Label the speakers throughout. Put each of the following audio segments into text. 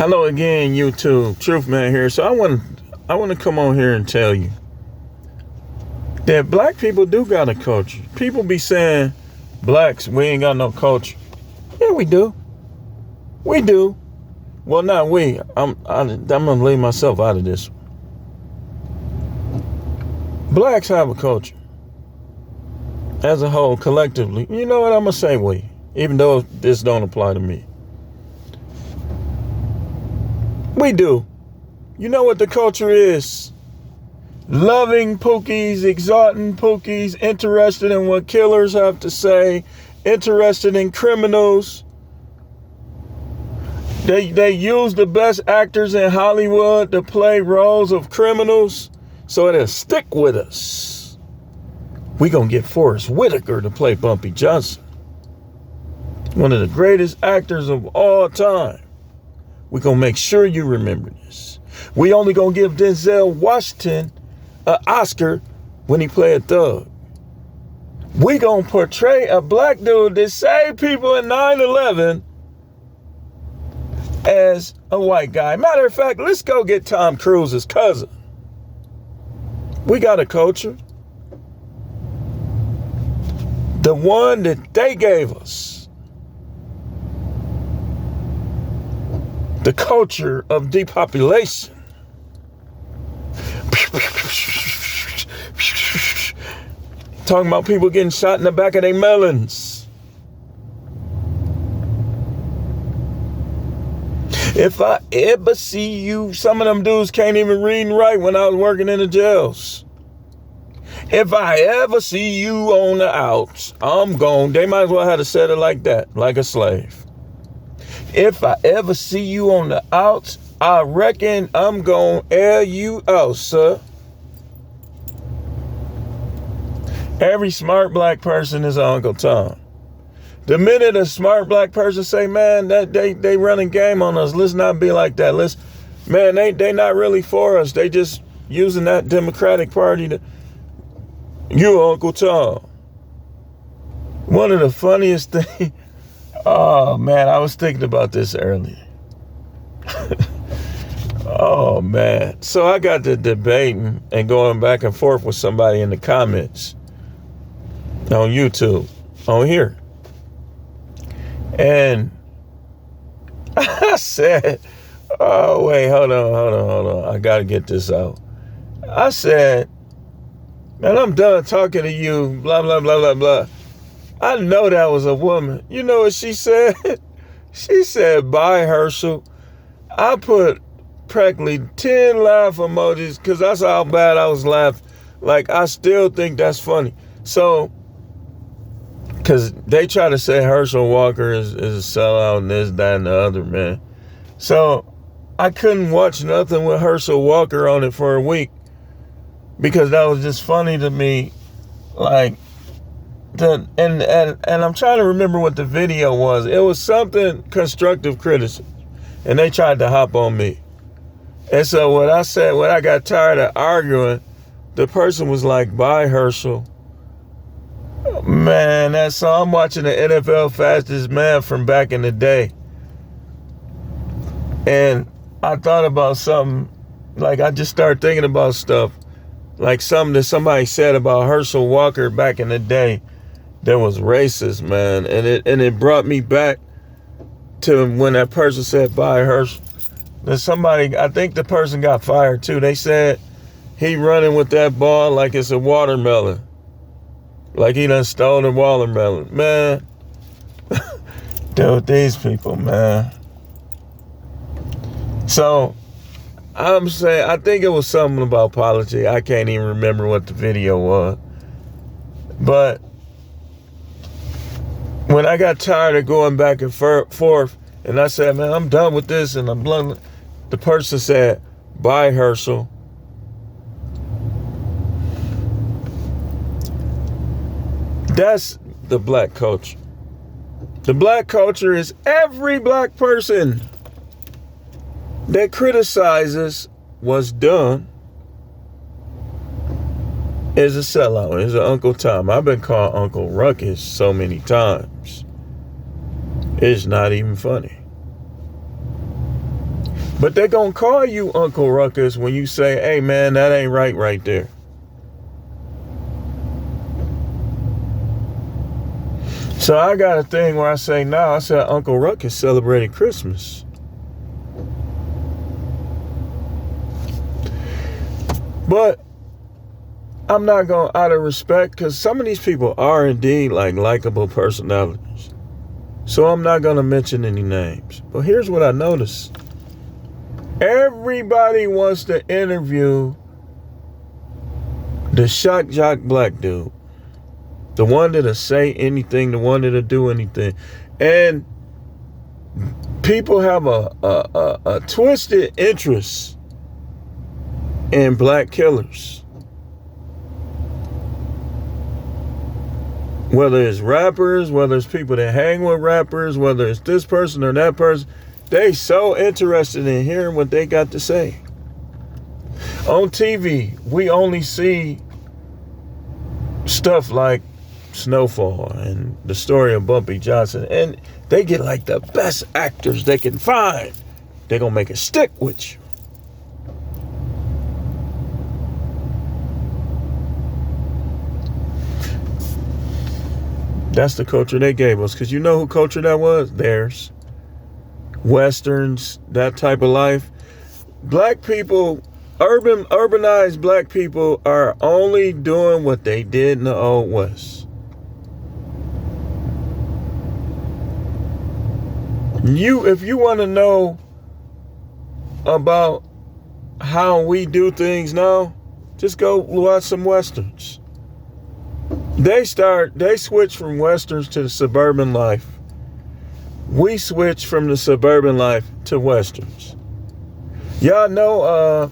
Speaker 1: Hello again, YouTube. Truth Man here. So I want to come on here and tell you that black people do got a culture. People be saying blacks, we ain't got no culture. Yeah, we do. We do. Well, not we. I'm gonna leave myself out of this. Blacks have a culture as a whole, collectively. You know what I'm gonna say? We, even though this don't apply to me. We do. You know what the culture is? Loving pookies, exalting pookies, interested in what killers have to say, interested in criminals. They use the best actors in Hollywood to play roles of criminals so it'll stick with us. We gonna get Forrest Whitaker to play Bumpy Johnson, one of the greatest actors of all time. We're going to make sure you remember this. We only going to give Denzel Washington an Oscar when he played a thug. We going to portray a black dude that saved people in 9/11 as a white guy. Matter of fact, let's go get Tom Cruise's cousin. We got a culture. The one that they gave us. The culture of depopulation. Talking about people getting shot in the back of their melons. If I ever see you, some of them dudes can't even read and write when I was working in the jails. If I ever see you on the outs, I'm gone. They might as well have said it like that, like a slave. If I ever see you on the outs, I reckon I'm gonna air you out, sir. Every smart black person is Uncle Tom. The minute a smart black person say, man, that they running game on us, let's not be like that. They not really for us. They just using that Democratic Party to, you Uncle Tom. One of the funniest things. Oh, man, I was thinking about this earlier. Oh, man. So I got to debating and going back and forth with somebody in the comments on YouTube, on here. And I said, oh, wait, hold on. I got to get this out. I said, man, I'm done talking to you, blah, blah, blah, blah, blah. I know that was a woman. You know what she said? She said, bye, Herschel. I put practically 10 laugh emojis because that's how bad I was laughing. Like, I still think that's funny. So, because they try to say Herschel Walker is a sellout and this, that, and the other, man. So, I couldn't watch nothing with Herschel Walker on it for a week because that was just funny to me. Like, and I'm trying to remember what the video was. It was something constructive criticism, and they tried to hop on me. And so what I said, when I got tired of arguing, the person was like, bye, Herschel. Man, so I'm watching the NFL Fastest Man from back in the day. And I thought about something, like I just started thinking about stuff, like something that somebody said about Herschel Walker back in the day. That was racist, man. And it brought me back to when that person said, bye, Herschel. There's somebody, I think the person got fired too. They said he running with that ball like it's a watermelon. Like he done stole the watermelon. Man, dude, these people, man. So, I'm saying, I think it was something about politics. I can't even remember what the video was. But when I got tired of going back and forth, and I said, man, I'm done with this, and I'm blunt, the person said, bye, Herschel. That's the black culture. The black culture is every black person that criticizes what's done is a sellout, is an Uncle Tom. I've been called Uncle Ruckus so many times. It's not even funny. But they're going to call you Uncle Ruckus when you say, hey, man, that ain't right there. So I got a thing where I say, I said Uncle Ruckus celebrated Christmas. But I'm not going to, out of respect, because some of these people are indeed like likable personalities. So I'm not going to mention any names. But here's what I noticed. Everybody wants to interview the shock jock black dude. The one that'll say anything, the one that'll do anything. And people have a twisted interest in black killers. Whether it's rappers, whether it's people that hang with rappers, whether it's this person or that person, they so interested in hearing what they got to say. On TV, we only see stuff like Snowfall and the story of Bumpy Johnson, and they get like the best actors they can find. They're gonna make it stick with you. That's the culture they gave us, because you know who culture that was? Theirs. Westerns, that type of life. Black people, urbanized black people are only doing what they did in the Old West. If you want to know about how we do things now, just go watch some Westerns. They switch from Westerns to the suburban life. We switch from the suburban life to Westerns. Y'all know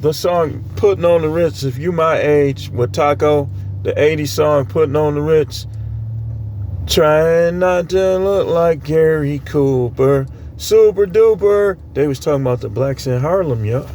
Speaker 1: the song Putting on the Ritz, if you my age, with Taco, the 80s song Putting on the Ritz. Trying not to look like Gary Cooper, super duper. They was talking about the blacks in Harlem, y'all.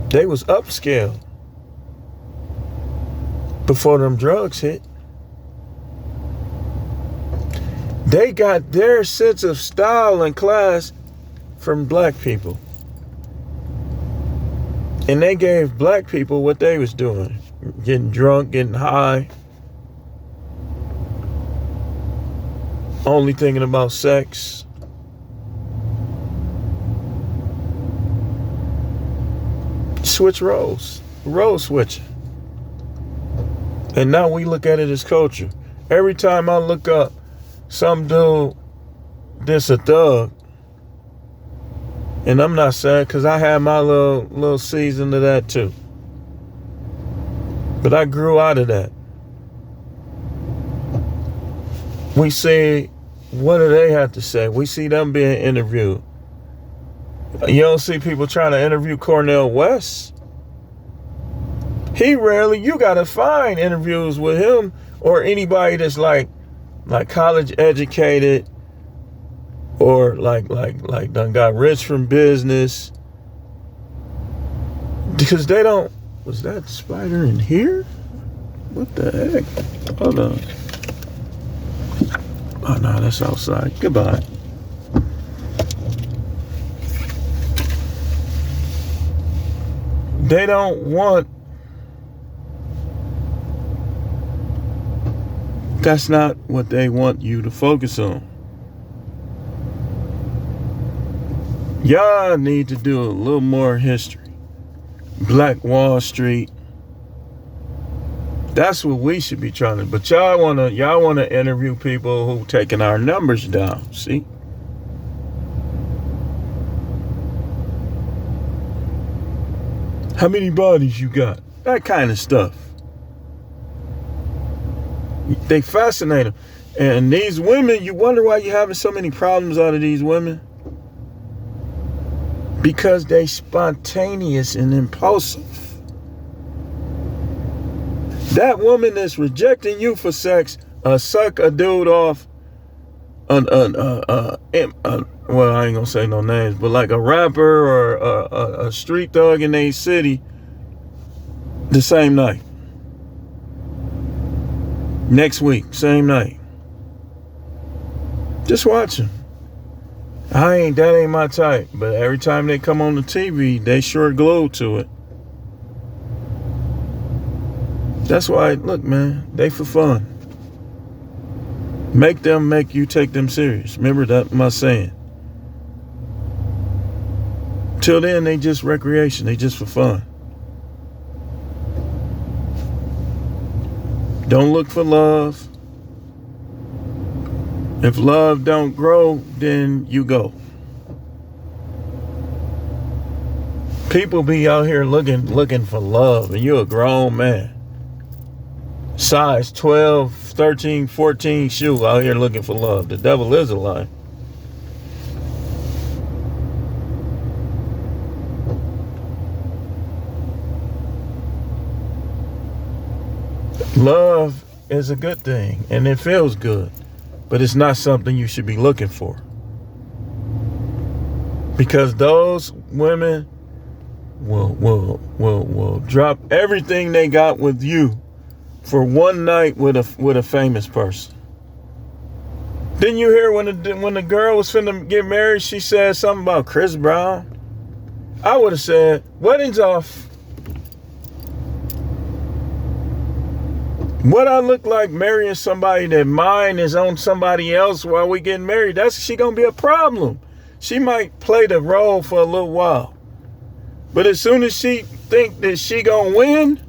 Speaker 1: They was upscale before them drugs hit. They got their sense of style and class from black people. And they gave black people what they was doing. Getting drunk, getting high. Only thinking about sex. Switch roles. Role switching. And now we look at it as culture. Every time I look up some dude that's a thug, and I'm not sad because I had my little season of that too. But I grew out of that. We see, what do they have to say? We see them being interviewed. You don't see people trying to interview Cornel West. You gotta find interviews with him or anybody that's like college educated or like done got rich from business. Because they don't, was that spider in here? What the heck? Hold on. Oh no, that's outside. Goodbye. They don't want, that's not what they want you to focus on. Y'all need to do a little more history. Black Wall Street. That's what we should be trying to. But y'all wanna interview people who taking our numbers down. See? How many bodies you got? That kind of stuff. They fascinate them. And these women, you wonder why you're having so many problems out of these women? Because they spontaneous and impulsive. That woman that's rejecting you for sex, suck a dude off, well, I ain't gonna say no names, but like a rapper or a street thug in a city, the same night. Next week, same night. Just watch him. That ain't my type. But every time they come on the TV, they sure glued to it. That's why, look, man, they for fun. Make them make you take them serious. Remember that my saying. Till then, they just recreation. They just for fun. Don't look for love. If love don't grow, then you go. People be out here looking for love, and you're a grown man. Size 12, 13, 14 shoe out here looking for love. The devil is a lie. Love is a good thing, and it feels good, but it's not something you should be looking for. Because those women will drop everything they got with you for one night with a famous person. Didn't you hear when the girl was finna get married, she said something about Chris Brown? I would have said, wedding's off. What I look like marrying somebody that mine is on somebody else while we getting married, she gonna be a problem. She might play the role for a little while. But as soon as she think that she gonna win,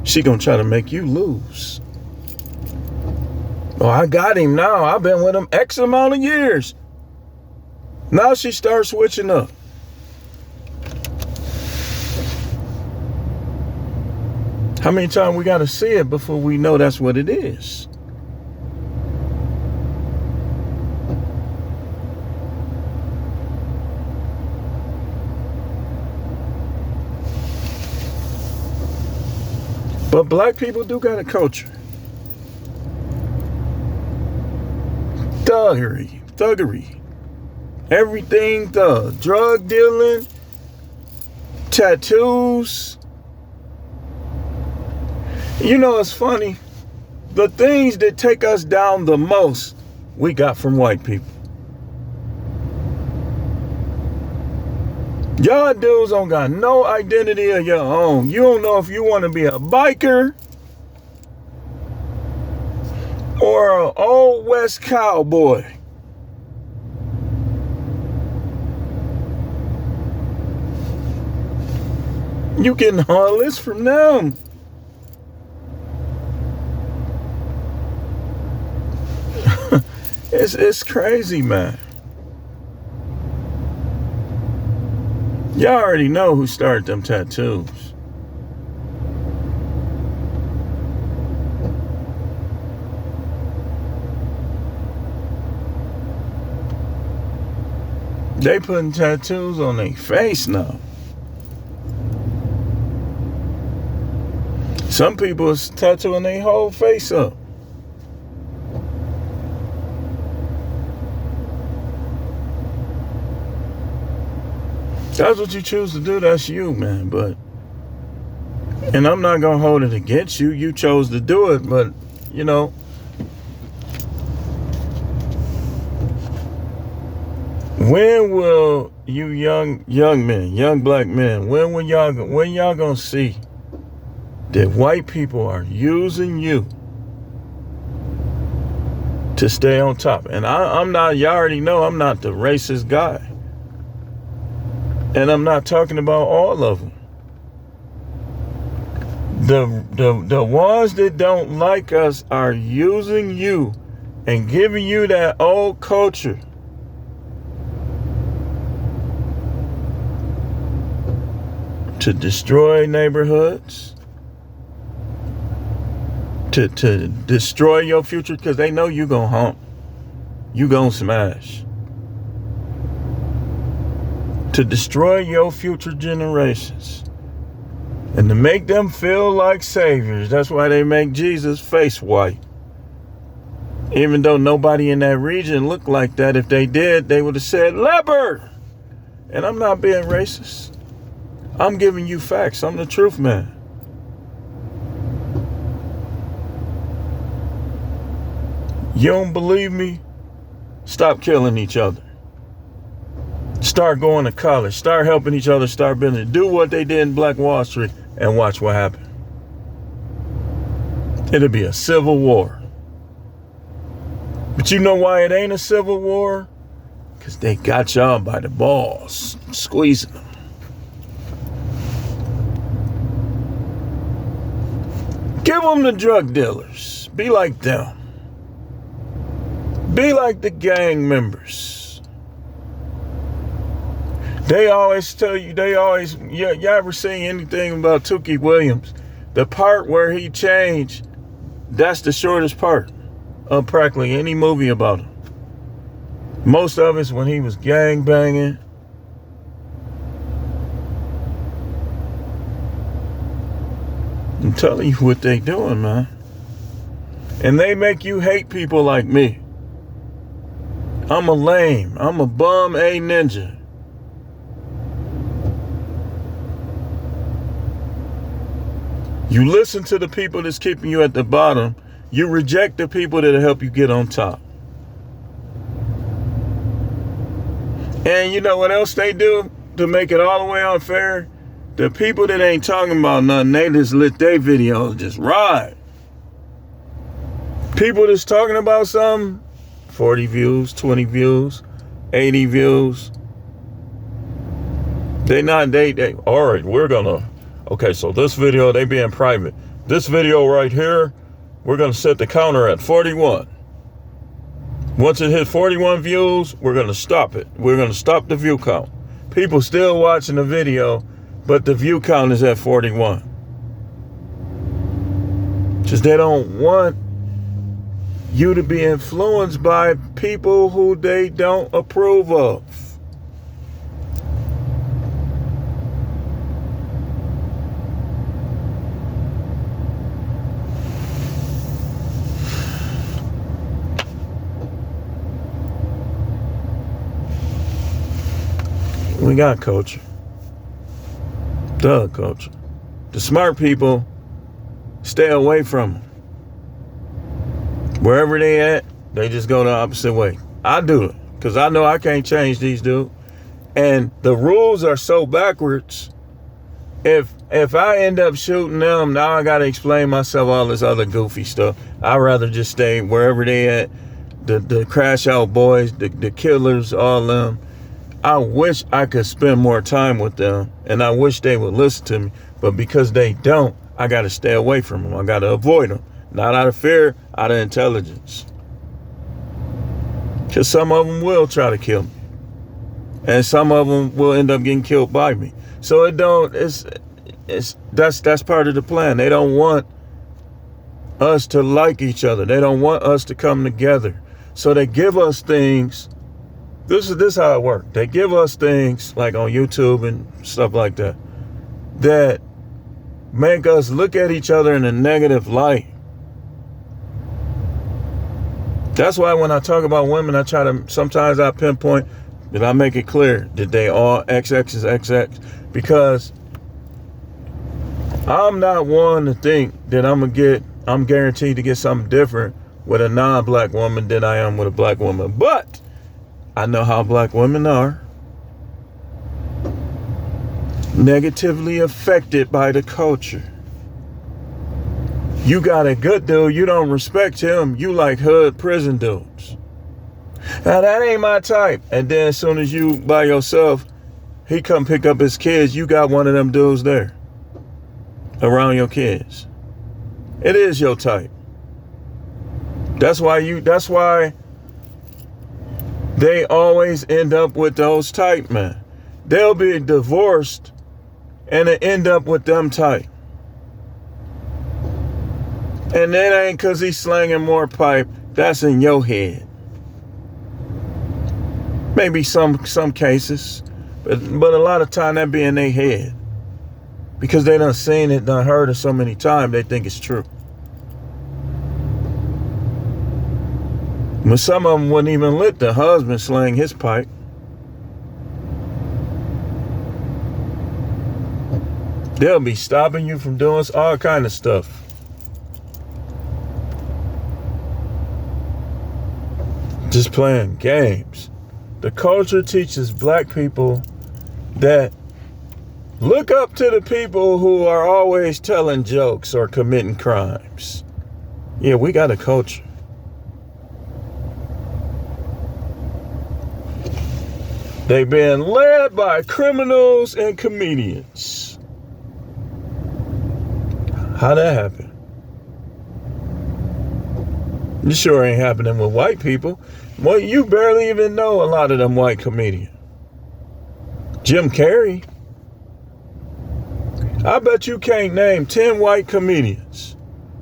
Speaker 1: she gonna try to make you lose. Oh, I got him now. I've been with him X amount of years. Now she starts switching up. How many times we got to see it before we know that's what it is? But black people do got a culture. Thuggery. Everything thug. Drug dealing, tattoos. You know, it's funny. The things that take us down the most, we got from white people. Y'all dudes don't got no identity of your own. You don't know if you want to be a biker or an old West cowboy. You getting all this from them. It's crazy, man. Y'all already know who started them tattoos. They putting tattoos on their face now. Some people is tattooing their whole face up. That's what you choose to do, that's you, man. And I'm not going to hold it against you. You chose to do it, but, you know, when will you young men, young black men, when y'all going to see that white people are using you to stay on top? And I'm not, y'all already know I'm not the racist guy. And I'm not talking about all of them. The ones that don't like us are using you and giving you that old culture to destroy neighborhoods, to destroy your future, because they know you gonna hump, you gonna smash. To destroy your future generations and to make them feel like saviors. That's why they make Jesus face white. Even though nobody in that region looked like that. If they did, they would have said leper. And I'm not being racist. I'm giving you facts. I'm the truth man. You don't believe me? Stop killing each other. Start going to college. Start helping each other. Start building. Do what they did in Black Wall Street and watch what happened. It'll be a civil war. But you know why it ain't a civil war? Because they got y'all by the balls, squeezing them. Give them the drug dealers. Be like them. Be like the gang members. They always tell you, y'all ever seen anything about Tookie Williams? The part where he changed, that's the shortest part of practically any movie about him. Most of it's when he was gang banging. I'm telling you what they doing, man. And they make you hate people like me. I'm a lame. I'm a bum A ninja. You listen to the people that's keeping you at the bottom. You reject the people that'll help you get on top. And you know what else they do to make it all the way unfair? The people that ain't talking about nothing, they just let their videos just ride. People that's talking about something, 40 views, 20 views, 80 views. They, all right, okay, so this video, they being private. This video right here, we're gonna set the counter at 41. Once it hits 41 views, we're gonna stop it. We're gonna stop the view count. People still watching the video, but the view count is at 41. Just they don't want you to be influenced by people who they don't approve of. We got culture. The culture. The smart people, stay away from them. Wherever they at, they just go the opposite way. I do it because I know I can't change these dudes. And the rules are so backwards. If I end up shooting them, now I got to explain myself all this other goofy stuff. I'd rather just stay wherever they at. The crash out boys, the killers, all them. I wish I could spend more time with them, and I wish they would listen to me. But because they don't, I got to stay away from them. I got to avoid them. Not out of fear, out of intelligence. Because some of them will try to kill me. And some of them will end up getting killed by me. So that's part of the plan. They don't want us to like each other. They don't want us to come together. So they give us things. This is how it works. They give us things like on YouTube and stuff like that make us look at each other in a negative light. That's why when I talk about women, sometimes I pinpoint, and I make it clear that they all XX is XX, because I'm not one to think that I'm guaranteed to get something different with a non-black woman than I am with a black woman. But I know how black women are. Negatively affected by the culture. You got a good dude, you don't respect him, you like hood prison dudes. Now that ain't my type. And then as soon as you by yourself, he come pick up his kids, you got one of them dudes there around your kids. It is your type. That's why they always end up with those type, man. They'll be divorced and they end up with them type. And that ain't because he's slanging more pipe. That's in your head. Maybe some cases, but a lot of time that be in their head. Because they done seen it, done heard it so many times, they think it's true. But some of them wouldn't even let the husband slang his pipe. They'll be stopping you from doing all kind of stuff. Just playing games. The culture teaches black people that look up to the people who are always telling jokes or committing crimes. Yeah, we got a culture. They've been led by criminals and comedians. How that happen? It sure ain't happening with white people. Well, you barely even know a lot of them white comedians. Jim Carrey. I bet you can't name 10 white comedians.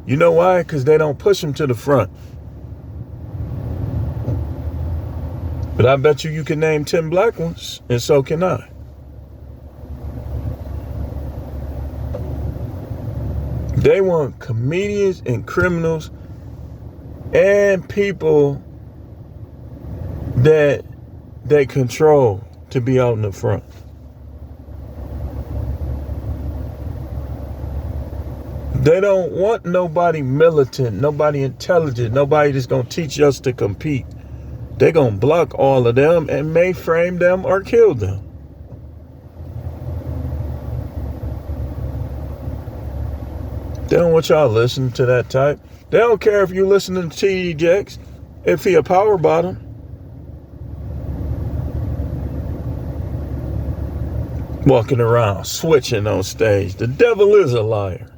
Speaker 1: You know why? Because they don't push them to the front. But I bet you can name 10 black ones, and so can I. They want comedians and criminals and people that they control to be out in the front. They don't want nobody militant, nobody intelligent, nobody that's going to teach us to compete. They're going to block all of them and may frame them or kill them. They don't want y'all listening to that type. They don't care if you listen to T.D. Jakes, if he a power bottom. Walking around, switching on stage. The devil is a liar.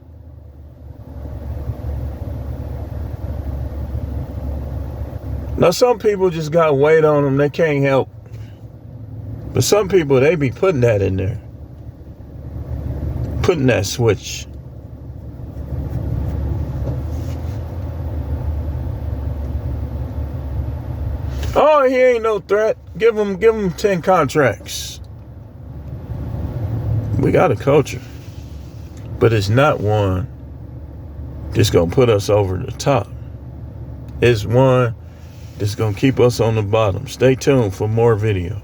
Speaker 1: Now, some people just got weight on them. They can't help. But some people, they be putting that in there. Putting that switch. Oh, he ain't no threat. Give him 10 contracts. We got a culture. But it's not one that's going to put us over the top. It's one that's going to keep us on the bottom. Stay tuned for more video.